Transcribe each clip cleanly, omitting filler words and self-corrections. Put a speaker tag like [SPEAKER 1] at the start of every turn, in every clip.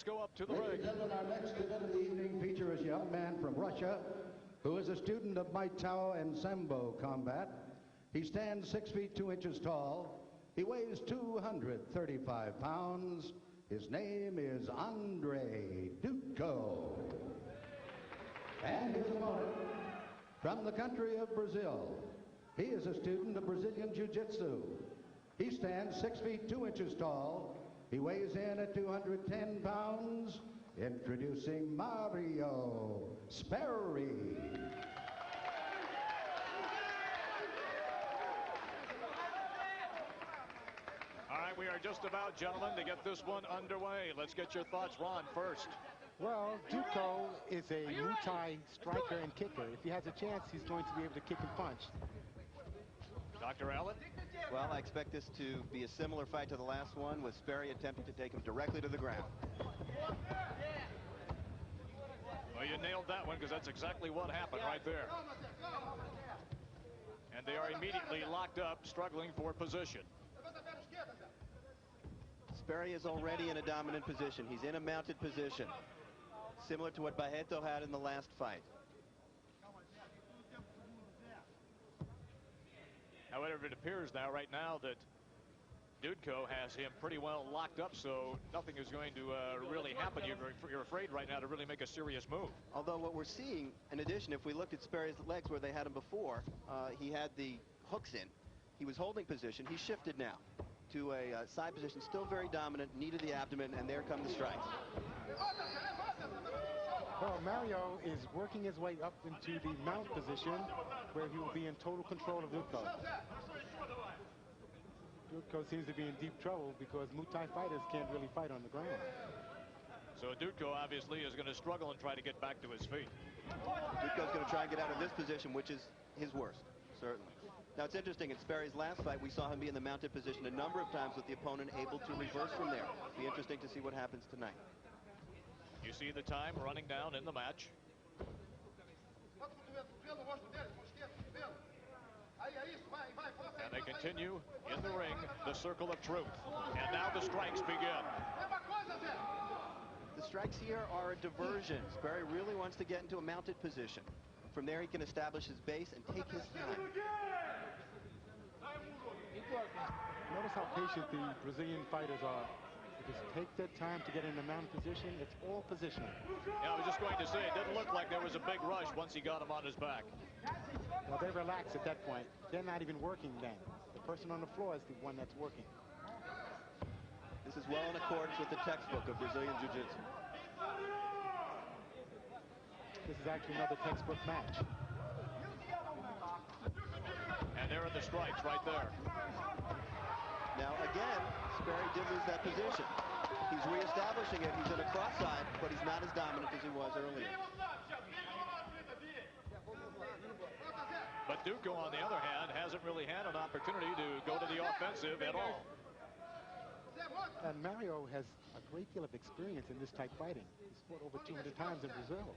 [SPEAKER 1] let's go up to the
[SPEAKER 2] Ladies
[SPEAKER 1] ring.
[SPEAKER 2] and gentlemen, our next event of the evening features a young man from Russia who is a student of Mai Tao and Sambo combat. He stands 6 feet 2 inches tall. He weighs 235 pounds. His name is Andry Dudko. And his opponent from the country of Brazil. He is a student of Brazilian Jiu-Jitsu. He stands 6 feet 2 inches tall. He weighs in at 210 pounds. Introducing Mario Sperry.
[SPEAKER 1] All right, we are just about, gentlemen, to get this one underway. Let's get your thoughts. Ron, first.
[SPEAKER 3] Well, Dudko is a Muay Thai striker and kicker. If he has a chance, he's going to be able to kick and punch.
[SPEAKER 1] Dr. Allen?
[SPEAKER 4] Well, I expect this to be a similar fight to the last one, with Sperry attempting to take him directly to the ground.
[SPEAKER 1] Well, you nailed that one, because that's exactly what happened right there. And they are immediately locked up, struggling for position.
[SPEAKER 4] Sperry is already in a dominant position. He's in a mounted position, similar to what Barreto had in the last fight.
[SPEAKER 1] However, it appears now, right now, that Dudko has him pretty well locked up, so nothing is going to really happen. You're afraid right now to really make a serious move.
[SPEAKER 4] Although what we're seeing, in addition, if we looked at Sperry's legs where they had him before, he had the hooks in. He was holding position. He shifted now to a side position, still very dominant, knee to the abdomen, and there come the strikes.
[SPEAKER 3] Well, Mario is working his way up into the mount position where he will be in total control of Dudko. Dudko seems to be in deep trouble because Muay Thai fighters can't really fight on the ground.
[SPEAKER 1] So Dudko obviously is going to struggle and try to get back to his feet.
[SPEAKER 4] Dudko's going to try and get out of this position, which is his worst, certainly. Now, it's interesting, in Sperry's last fight, we saw him be in the mounted position a number of times with the opponent able to reverse from there. It'll be interesting to see what happens tonight.
[SPEAKER 1] You see the time running down in the match. And they continue in the ring, the circle of truth. And now the strikes begin.
[SPEAKER 4] The strikes here are a diversion. Sperry really wants to get into a mounted position. From there, he can establish his base and take his time.
[SPEAKER 3] Notice how patient the Brazilian fighters are. They just take their time to get in the mounted position. It's all positional.
[SPEAKER 1] Yeah, I was just going to say, it didn't look like there was a big rush once he got him on his back.
[SPEAKER 3] Well, they relax at that point. They're not even working then. The person on the floor is the one that's working.
[SPEAKER 4] This is well in accordance with the textbook of Brazilian Jiu-Jitsu.
[SPEAKER 3] This is actually another textbook match.
[SPEAKER 1] And there are the strikes right there.
[SPEAKER 4] Now, again, Sperry did lose that position. He's reestablishing it. He's in a cross side, but he's not as dominant as he was earlier.
[SPEAKER 1] But Dudko, on the other hand, hasn't really had an opportunity to go to the offensive at all.
[SPEAKER 3] And Mario has a great deal of experience in this type fighting. He's fought over 200 times in Brazil.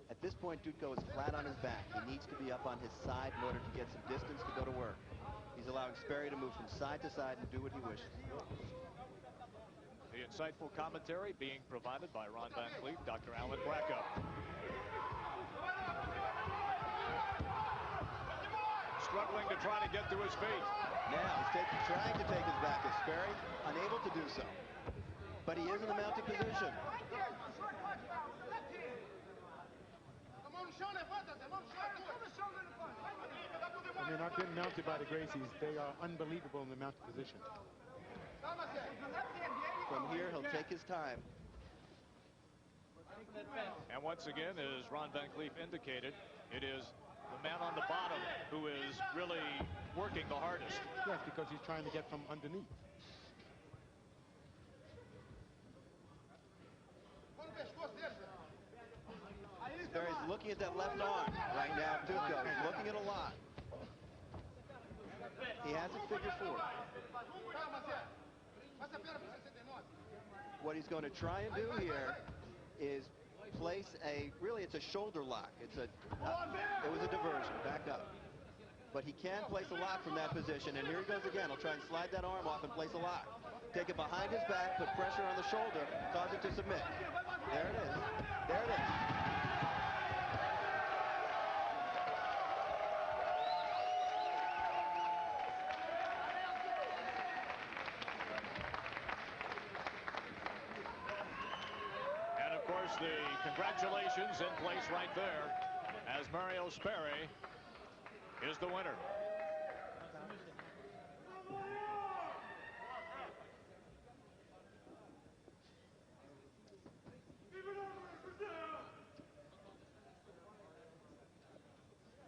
[SPEAKER 4] At this point, Dudko is flat on his back. He needs to be up on his side in order to get some distance to go to work. He's allowing Sperry to move from side to side and do what he wishes.
[SPEAKER 1] The insightful commentary being provided by Ron Van Cleef, Dr. Alan Bracco. Struggling to try to get to his feet.
[SPEAKER 4] Now he's trying to take his back as Sperry, unable to do so. But he is in a mounted position.
[SPEAKER 3] I mean, I've been mounted by the Gracies. They are unbelievable in the mounted position.
[SPEAKER 4] From here, he'll take his time.
[SPEAKER 1] And once again, as Ron Van Cleef indicated, it is the man on the bottom who is really working the hardest.
[SPEAKER 3] Yes, because he's trying to get from underneath.
[SPEAKER 4] Sperry's looking at that left arm right now. Dudko is looking at a lot. He has it figured forward. What he's going to try and do here is place it's a shoulder lock. It was a diversion, back up. But he can place a lock from that position, and here he goes again. He'll try and slide that arm off and place a lock. Take it behind his back, put pressure on the shoulder, cause it to submit. There it is. There it is.
[SPEAKER 1] And of course, the congratulations in place right there, as Mario Sperry is the winner.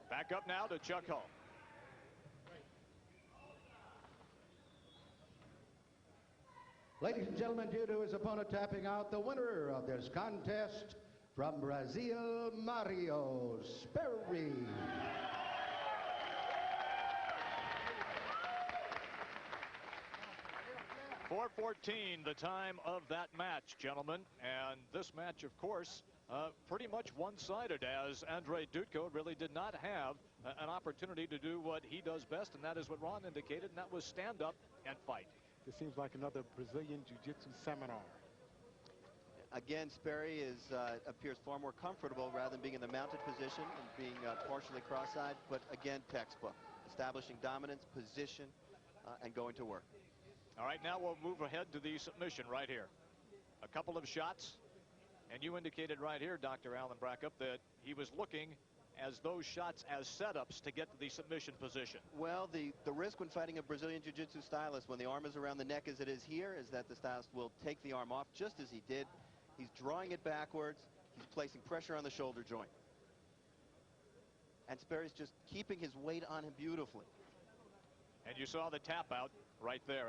[SPEAKER 1] Back up now to Chuck Hull.
[SPEAKER 2] Ladies and gentlemen, due to his opponent tapping out, the winner of this contest from Brazil, Mario Sperry.
[SPEAKER 1] .414 the time of that match, gentlemen. And this match, of course, pretty much one-sided, as Andry Dudko really did not have an opportunity to do what he does best, and that is what Ron indicated, and that was stand up and fight.
[SPEAKER 3] This seems like another Brazilian Jiu-Jitsu seminar.
[SPEAKER 4] Again, Sperry appears far more comfortable rather than being in the mounted position and being partially cross-eyed, but again, textbook. Establishing dominance, position, and going to work.
[SPEAKER 1] All right, now we'll move ahead to the submission right here. A couple of shots, and you indicated right here, Dr. Alan Brackup, that he was looking as those shots as setups to get to the submission position.
[SPEAKER 4] Well, the risk when fighting a Brazilian Jiu-Jitsu stylist, when the arm is around the neck as it is here, is that the stylist will take the arm off just as he did. He's drawing it backwards. He's placing pressure on the shoulder joint. And Sperry's just keeping his weight on him beautifully.
[SPEAKER 1] And you saw the tap out right there.